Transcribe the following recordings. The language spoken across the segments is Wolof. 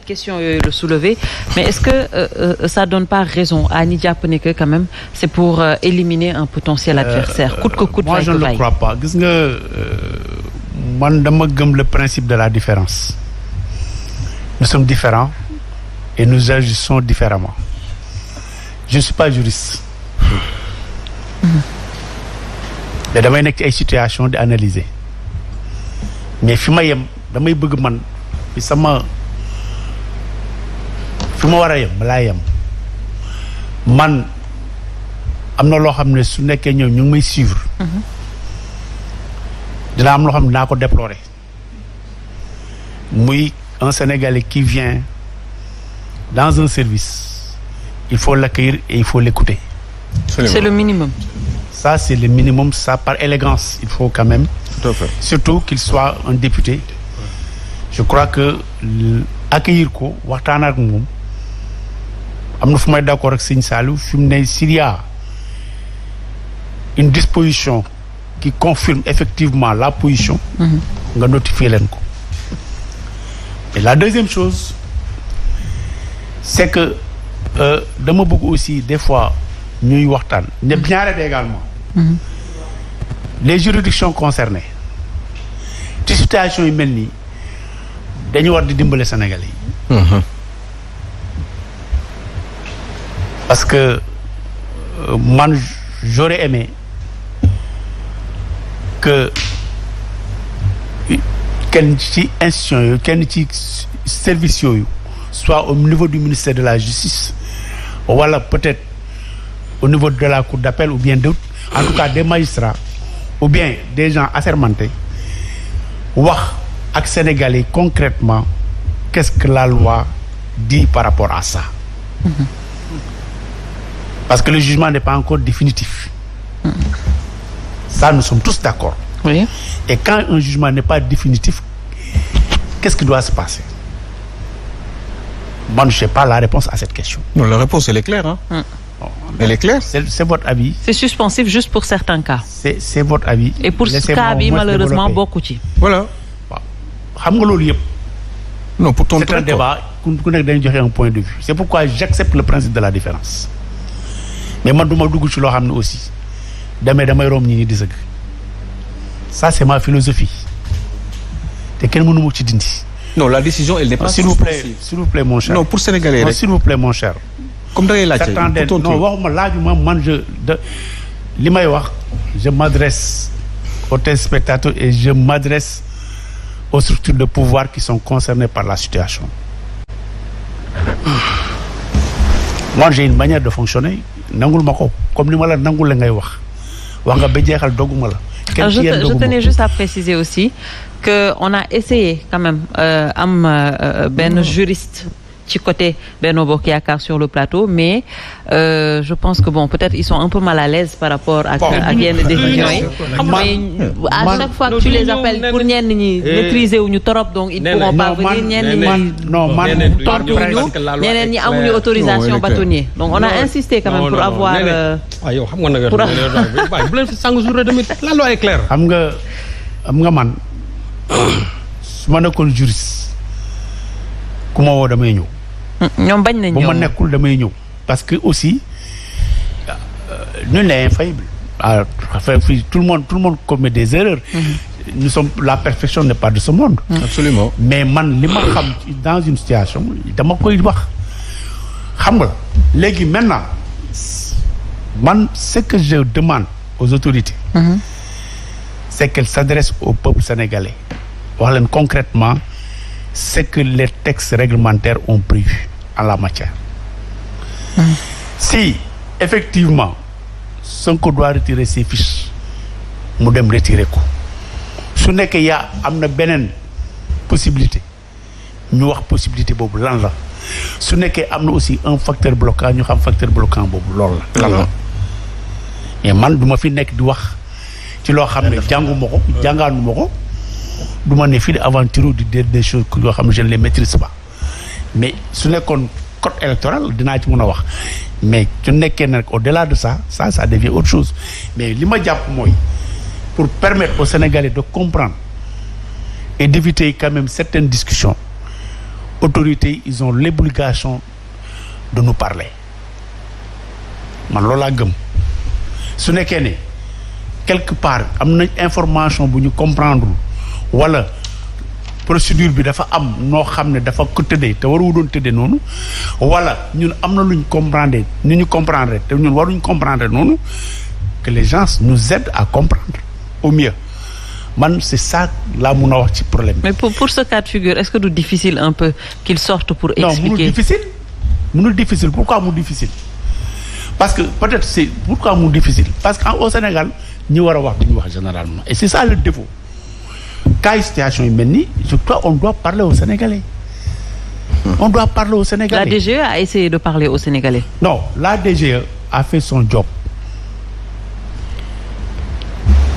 question yooyu la soulever mais est-ce que ça donne pas raison à ñi jàpp ne que quand même c'est pour éliminer un potentiel adversaire coûte que coûte. Moi je ne le crois pas gis nga man dama gëm le principe de la différence nous sommes différents et nous agissons différemment je ne suis pas juriste mais damay nekk ci ay situation di analyser mais fi ma yem damay bëgg man fi ma war a yem laa yem man am na loo xam ne su nekkee ñoom ñu ngi may suivre dina am loo xam ne dinaa ko déplorer muy un Sénégalais qui vient dans un service il faut l'accueillir et il faut l'écouter. C'est le minimum. Ça c'est le minimum, ça par élégance il faut quand même. Tout à fait. Surtout qu'il soit un député. Je crois que accueillir ko waxtaan ak moom am na fu may d'accord ak Sëñ Saliou fi mu ne s'il y a une disposition qui confirme effectivement la position nga notifier leen ko. Et la deuxième chose c'est que dama bëgg aussi des fois ñuy waxtaan ne ñaareel également les juridictions concernées ci situation yu mel nii dañu war di dimbale Sénégalais yi parce que man j'aurais aimé que kenn ci institution yooyu kenn ci service yooyu soit au niveau du ministère de la justice wala peut-être au niveau de la cour d'appel ou bien d'autres en tout cas des magistrats ou bien des gens assermentés wax ak Sénégalais concrètement qu'est-ce que la loi dit par rapport à ça parce que le jugement n'est pas encore définitif ça nous sommes tous d'accord oui. Et quand un jugement n'est pas définitif qu'est-ce qui doit se passer? Moi je sais pas la réponse à cette question. Non, la réponse elle est claire hein. Elle est claire. C'est votre avis. C'est suspensif juste pour certains cas. C'est votre avis. Et pour ce cas bi malheureusement bokku ci. Voilà. Xam nga loolu yëpp. Non, pour ton c'est un débat ku nekk dañu joxe un point de vue. C'est pourquoi j'accepte le principe de la différence. Mais man duma dugg ci loo xam ne aussi damay romb ñi di sëgg. Ça c'est ma philosophie. Te kenn mënu ma ci dindi. Non, la décision elle n'est pas s'il vous plaît mon cher. Non, pour Sénégalais rek. S'il vous plaît mon cher. Comme da ngay laajte non waxuma laajuma man li may wax je m'adresse aux téléspectateurs et je m'adresse aux structures de pouvoir qui sont concernées par la situation. Moi j'ai une manière de fonctionner nangul ma ko comme ni ma la nangul la ngay wax nga ba jeexal dogguma la. Je tenais juste à préciser aussi que on a essayé quand même benn juriste ci côté Benno Bokk Yaakaar sur le plateau mais je pense que bon peut-être ils sont un peu mal à l'aise par rapport ak yenn décisions yi mais à chaque fois que tu les appelles pour ñenn ñi maîtriser wuñu trop donc ils pourront pas venir ñenn ñi tontuwuñu ñeneen ñi amuñu autorisation bâtonnier donc on a insisté quand même pour avoir yow xam nga nag bu leen fi sang jour tamit la loi est claire xam nga man su ma nekkoon juriste ku ma woo damay ñëw ñoom bañ nañ ñëw bu ma nekkul damay ñëw parce que aussi nul n'est infaillible tout le monde commet des erreurs nous sommes la perfection n'est pas de ce monde absolument mais man li ma xam dans une situation dama koy wax xam nga léegi maintenant man ce que je demande aux autorités c'est qu'elles s'adressent au peuple sénégalais wax leen concrètement ce que les textes réglementaires ont prévu en la matière. Si effectivement Sonko doit retirer ses fiches mu dem retirer ko su nekkee am na beneen possibilité ñu wax possibilité boobu lan la su nekkee am na aussi un facteur bloquant ñu xam facteur bloquant boobu loolu la lan la mais man du ma fi nekk di wax ci loo xam ne jànguma ko jàngaanuma ko du ma ne fii di aventure di dire des choses yoo xam ne je ne les maîtrise pas mais su nekkoon code électoral dinaa ci mën a wax mais su nekkee nag au-delà de ça devient autre chose mais li ma jàpp mooy pour permettre aux Sénégalais de comprendre et d'éviter quand même certaines discussions autorités ils ont l'obligation de nous parler man loolu laa gëm su nekkee ne quelque part am nañ information bu ñu comprendre wala procédure bi dafa am noo xam ne dafa ko tëddee te waru doon tëddee noonu wala ñun am na luñ comprendre ni ñu comprendre te ñun waruñ comprendre noonu que les gens nous aident à comprendre au mieux man c'est ça laa mun a wax ci problème bi. mais pour ce cas de figure est-ce que du difficile un peu qu'il sorte pour expliquer. Non mënul difficile pourquoi mu difficile parce que peut-être c'est pourquoi mu difficile parce que au Sénégal ñi war a wax duñu wax généralement et c'est ça le défaut cas situation yi mel ni je crois on doit parler aux Sénégalais. On doit parler aux Sénégalais. La DGE a essayé de parler aux Sénégalais. Non, la DGE a fait son job.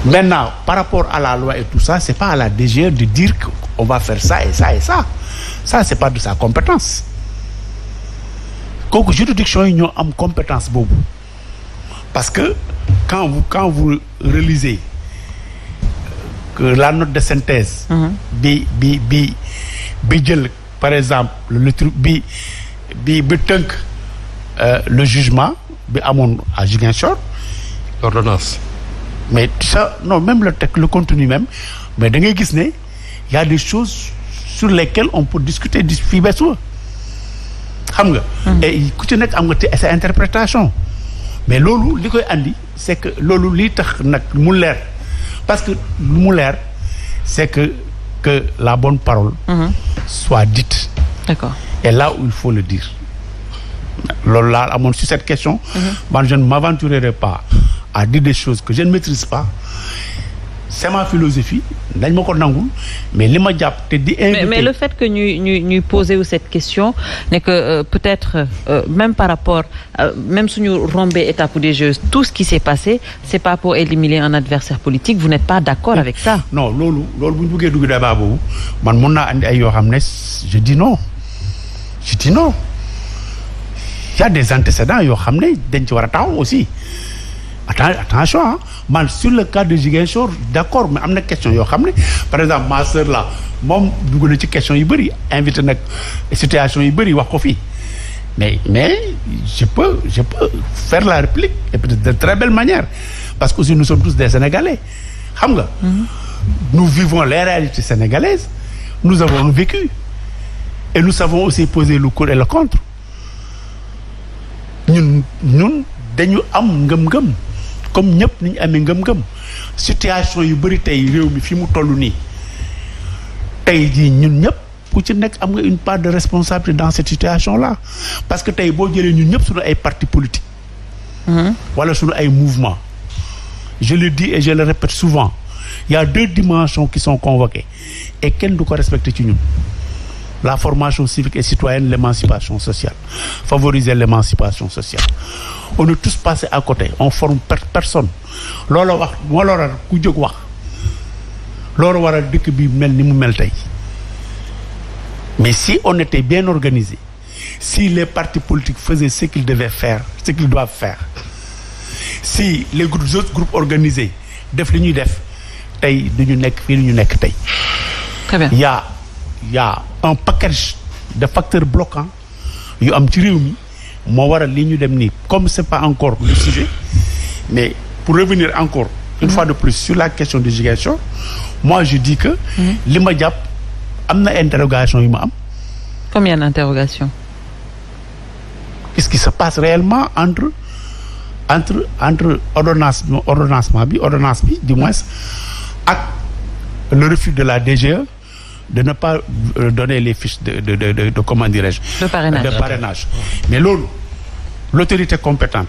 Maintenant, par rapport à la loi et tout ça, c'est pas à la DGE de dire qu'on va faire ça et ça et ça. Ça, c'est pas de sa compétence. Kooku juridiction yi ñoo am compétence boobu. Parce que quand vous relisez que la note de synthèse bi jël par exemple le truc bi tënk le jugement bi amoon à Ziguinchor l'ordonnance mais ça non même le texte le contenu même mais da ngay gis ne y a des choses sur lesquelles on peut discuter fii ba suba xam nga et ku ci nekk am nga te sa interprétation mais loolu li koy andi c'est que loolu li tax nag mu leer parce que lu mu leer c'est que la bonne parole soit dite. D'accord. Et là où il faut le dire. Loolu laa amoon sur cette question. Man je ne m'aventurerai pas à dire des choses que je ne maîtrise pas. C'est ma philosophie dañ ma ko nangul mais li ma jàpp te di invité mais le fait que ñuy poser cette question n'est que peut-être même par rapport même suñu rombee étape des jeux tout ce qui s'est passé c'est pas pour éliminer un adversaire politique vous n'êtes pas d'accord avec ça. Non loolu bu ñu bëggee dugg débat boobu man mun naa andi ay yoo xam ne je dis non il y a des antécédents yoo xam ne dañ ci war a taxaw aussi. Attention hein. Man sur le cas de Ziguinchor d'accord mais am na question yoo xam ne par exemple ma sœur là moom dugg na ci question yu bëri invité nag situation yu bëri wax ko fii mais je peux faire la réplique et peut-être de très belle manière parce que aussi nous sommes tous des Sénégalais xam nga nous vivons les réalités sénégalaises nous avons vécu et nous savons aussi poser le pour et le contre ñun dañu am ngëm-ngëm comme ñëpp ni ñu amee ngëm-ngëm situation yu bëri tey réew mi fi mu toll nii tey jii ñun ñëpp ku ci nekk am nga une part de responsabilité dans cette situation là parce que tey boo jëlee ñun ñëpp suñu ay partis politiques wala suñu ay mouvements je le dis et je le répète souvent il y a 2 dimensions qui sont convoquées et kenn du ko respecté ci ñun la formation civique et citoyenne l'émancipation sociale favoriser l'émancipation sociale on est tous passés à côté on forme personne loolu wax moo la waral ku jóg wax loolu waral dëkk bi mel ni mu mel tey mais si on était bien organisé si les partis politiques faisaient ce qu'ils devaient faire ce qu'ils doivent faire si les autres groupes organisés def li ñuy def tey du ñu nekk fii li ñu nekk tey. Très bien. Il y a un package de facteurs bloquants yu am ci réew mi moo waral li ñu dem nii comme c'est pas encore le sujet mais pour revenir encore une fois de plus sur la question de Ziguinchor moi je dis que li ma jàpp am na interrogation yu ma am. Combien d'interrogations? Qu'est-ce qui se passe réellement entre ordonnance bi du moins ak le refus de la DGE de ne pas donner les fiches de comment dirais-je de parrainage. Mais loolu l'autorité compétente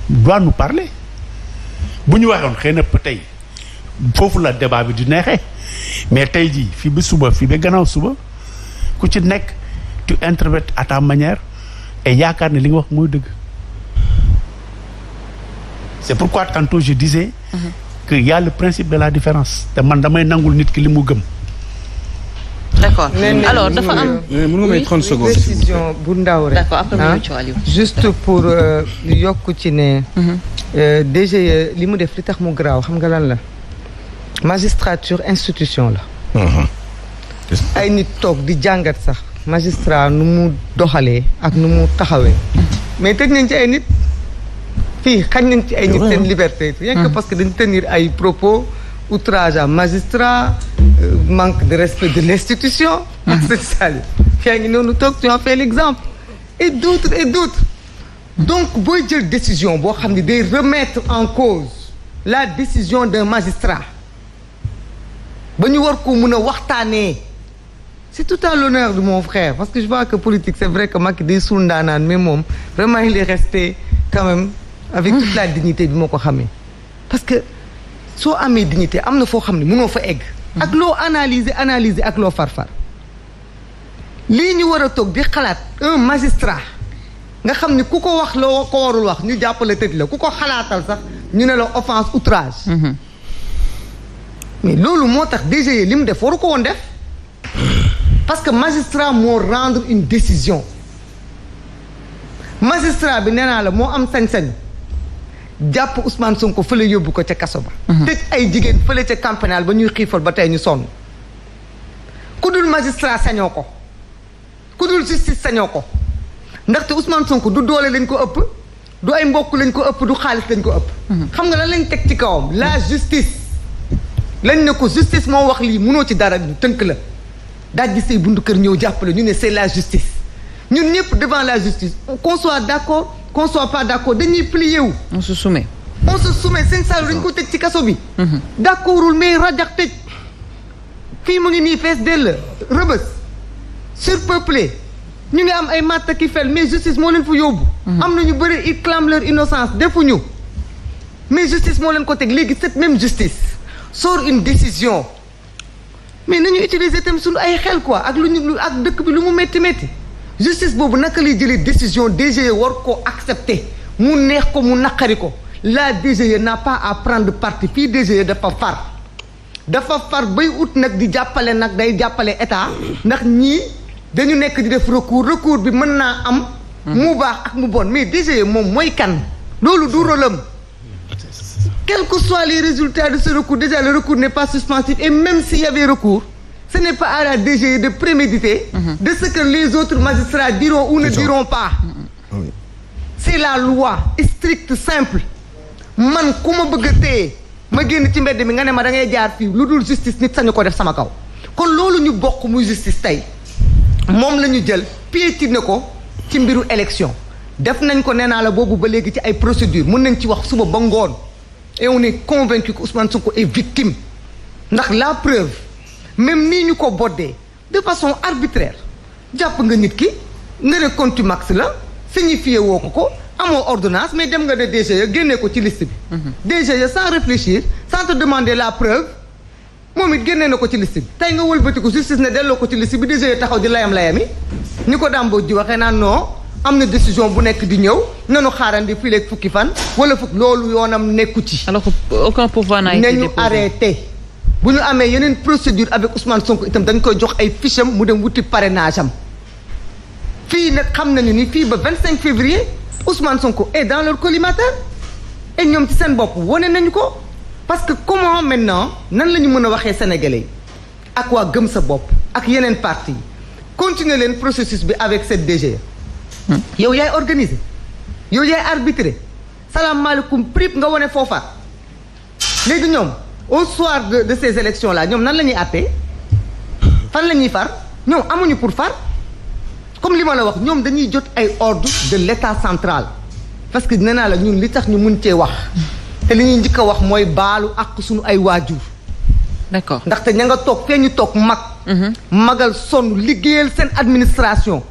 doit nous parler bu ñu waxoon xëy na tey foofu la débat bi di neexee mais tey jii fii ba suba fii ba gannaaw suba ku ci nekk tu interprètes à ta manière et yaakaar ne li nga wax mooy dëgg. C'est pourquoi tantôt je disais que y a le principe de la différence te man damay nangul nit ki li mu gëm. D'accord. Alors dafa am mën nga may 30 secondes. précision bu ndaw rek. D'accord après mu ci Aliou. Juste pour yokk ci ne. DGE li mu def li tax mu garaaw xam nga lan la. magistrature institution la. ay nit toog di jàngat sax magistrat nu mu doxalee ak nu mu taxawee mais tëj nañ ci ay nit fii xañ nañ ci ay nit seen liberté rien que parce que dañ tenir ay propos outrage à magistrat manque de respect de l'institution ak sëñ Saliou yaa ngi noonu toog tu as fait l'exemple et d'autres donc booy jël décision boo xam ne day remettre en cause la décision d'un magistrat ba ñu war ko mun a waxtaanee c'est tout à l'honneur de mon frère parce que je vois que politique c'est vrai que Macky day suul ndaanaan mais moom vraiment il est resté quand même avec toute la dignité bi moo ko xamee parce que soo amee dignité am na foo xam ne mënoo fa egg ak loo analyser ak loo farfar lii ñu war a toog di xalaat un magistrat nga xam ni ku ko wax loo ko warul wax ñu jàppale tëj la ku ko xalaatal sax ñu ne la offense outrage mais loolu moo tax DGE li mu def waru ko woon def parce que magistrat moo rendre une décision magistrat bi nee naa la moo am sañ-sañ jàpp Ousmane Sonko fële yóbbu ko ca kaso ba tëj ay jigéen fële ca camp pénal ba ñuy xiifal ba tey ñu sonn ku dul magistrat sañoo ko ku dul justice sañoo ko ndaxte Ousmane Sonko du doole lañ ko ëpp du ay mbokk lañ ko ëpp du xaalis lañ ko ëpp xam nga lan lañ teg ci kawam la justice lañ ne ko justice moo wax lii munoo ci dara ñu tënk la daal di say buntu kër ñëw jàppale ñu ne c'est la justice ñun ñëpp devant la justice qu'on soit d'accord qu'on soit pas d'accord dañuy plier wu. on se soumet seen Saliou dañ ko tëj ci kaso bi. d'accordul mais rajax tëj fii mu ngi nii fees dell Rebeuss surpeuplé ñu ngi am ay matta ki fel mais justice moo leen fa yóbbu. am na ñu bëri ils clament leur innocence defuñu mais justice moo leen ko teg léegi cette même justice sort une décision mais nañu utiliser tam suñu ay xel quoi ak lu ñu ak dëkk bi lu mu métti métti justice boobu naka lay jëlee décision DGE war koo accepter mu neex ko mu naqari ko la DGE n'a pas à prendre parti fii DGE dafa far bay ut nag di jàppale nag day jàppale état ndax ñii dañu nekk di def recours bi mën naa am mu baax ak mu bon mais DGE moom mooy kan loolu du rôlam quels que soient les résultats de ce recours déjà le recours n'est pas suspensif et même s'il y avait recours ce n'est pas à la DGE de préméditer de ce que les autres magistrats diront ou ne diront pas c'est la loi stricte simple man ku ma bëgg a téye ma génn ci mbedd mi nga ne ma da ngay jaar fii lu dul justice nit sañu ko def sama kaw kon loolu ñu bokk muy justice tey moom la ñu jël piétiner ko ci mbiru élection def nañ ko nee naa la boobu ba léegi ci ay procédures mën nañ ci wax suba ba ngoon et on est convaincu que Ousmane Sonko est victime ndax la preuve même nii ñu ko boddee de façon arbitraire jàpp nga nit ki nga ne contumax la signifié woo ko amoo ordonnance mais dem nga ne DGE génnee ko ci liste bi DGE sans réfléchir sans te demander la preuve moom it génnee na ko ci liste bi tey nga wëlbati ko justice ne delloo ko ci liste bi DGE taxaw di layam-layami ni ko dàmboo ji waxee naan non am na décision bu nekk di ñëw nanu xaarandi fii léegi fukki fan wala fukk loolu yoonam nekku ci alors que aucun pouvoir n'a été déposé. nañu arrêté bu ñu amee yeneen procédure avec Ousmane Sonko itam dañ koy jox ay fiche am mu dem wuti parrainage am fii nag xam nañu ni fii ba 25 février Ousmane Sonko est dans leur collimateur et ñoom ci seen bopp wane nañu ko parce que comment maintenant nan la ñu mën a waxee sénégalais yi ak waa gëm sa bopp ak yeneen parti yi continuer leen processus bi avec cette DGE yow yaay organiser yow yaay arbitrer salaamaaleykum prip nga wane foofa léegi ñoom au soir de ces élections là ñoom nan la ñuy àttee fan la ñuy far ñoom amuñu pour far comme li ma la wax ñoom dañuy jot ay ordre de l'état central parce que nee naa la ñun li tax ñu mun cee wax te li ñuy njëkk a wax mooy baalu ak suñu ay waajur d'accord ndaxte ña nga toog fee ñu toog mag magal sonn liggéeyal seen administration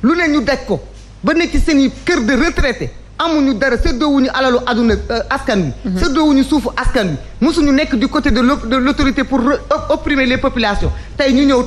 lu ne ñu daj ko ba nekk ci seen i kër de retraité amuñu dara séddoowuñu alalu aduna askan bi séddoowuñu suufu askan bi mosuñu nekk du côté de l'autorité pour opprimer les populations tey ñu ñëw